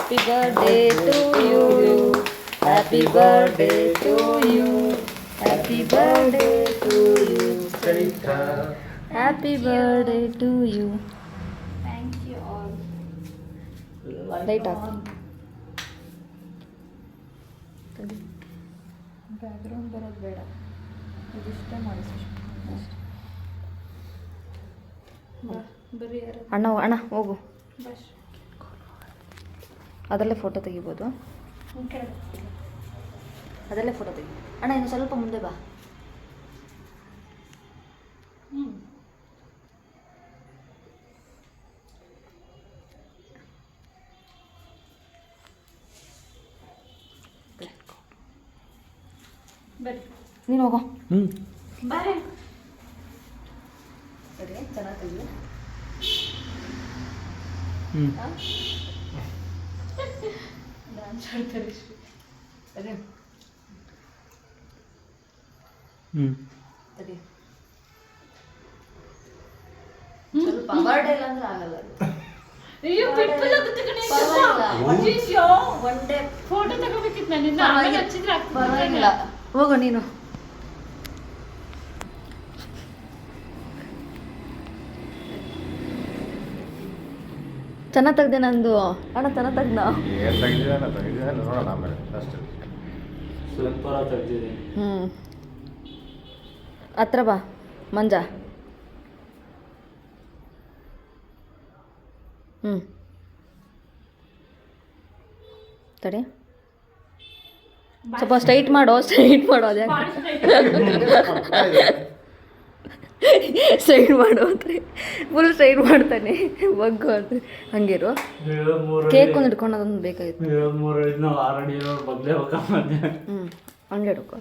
Happy birthday to you. Happy birthday to you. Happy birthday to you. Sarita. Happy birthday to you. Thank you all. Light off. Background ಬರೋದು ಬೇಡ, ಇದಿಷ್ಟೇ ಮಾಡಿಸಿ. ಬರೀ ಯಾರು ಅಣ್ಣ ಹೋಗು. ಬಸ್ ಅದರಲ್ಲೇ ಫೋಟೋ ತೆಗಿಬೋದು. ಅದರಲ್ಲೇ ಫೋಟೋ ತೆಗಿ. ಅಣ್ಣ ಇನ್ನು ಸ್ವಲ್ಪ ಮುಂದೆ ಬಾ. ಬರ್ರಿ ನೀನು ಹೋಗೋ. ಬಾರೆ. ಸರಿ ಚೆನ್ನಾಗಿ ತೆಗಿ. ಡ್ಯಾನ್ಸ್ ಆಡ್ತಾರೆ. ಸರಿ ಸರಿ. ಸ್ವಲ್ಪ ಬರ್ಡೇ ಇಲ್ಲ ಅಂದ್ರೆ ಆಗಲ್ಲ. ಅಯ್ಯೋ ಬಿಟ್ಬಿಡೋದು ಪರವಾಗಿಲ್ಲ. ಒನ್ ಡೇ ಫೋಟೋ ತಗೋಬೇಕಿತ್ತು ನನ್ನಿಂದ. ಆಮೇಲೆ ಹಚ್ಚಿದ್ರೆ ಆಗ್ತದೆ. ಪರವಾಗಿಲ್ಲ, ಹೋಗು ನೀನು. ಚೆನ್ನಾಗಿ ತೆಗ್ದೆ ನಂದು. ಅಣ್ಣ ಚೆನ್ನಾಗಿ ತೆಗ್ದ. ಏನು ತೆಗಿದಿದ್ದಾನೆ ನೋಡೋಣ ಆಮೇಲೆ ಅಷ್ಟೇ. ಸ್ವಲ್ಪ ತೆಗ್ದಿದ್ದೀನಿ. ಹತ್ರ ಬಾ ಮಂಜ. ತಡಿ, ಸ್ವಲ್ಪ ಸ್ಟ್ರೈಟ್ ಮಾಡೋ ಅದೇ ಸ್ಟ್ರೈಟ್ ಮಾಡು ಅಂದ್ರೆ ಫುಲ್ ಸ್ಟ್ರೈಟ್ ಮಾಡ್ತಾನೆ. ಬಗ್ಗು ಅಂದ್ರೆ ಹಂಗಿರು. ಕೇಕ್ ಒಂದು ಹಿಡ್ಕೊಂಡು ಅದೊಂದು ಬೇಕಾಗಿತ್ತು. 23 ನಾವು 6 ಅಡಿ ಬದಲೇ ಹೋಗಕ್ಕೆ ಹಂಗೆ ಹಿಡ್ಕೊ.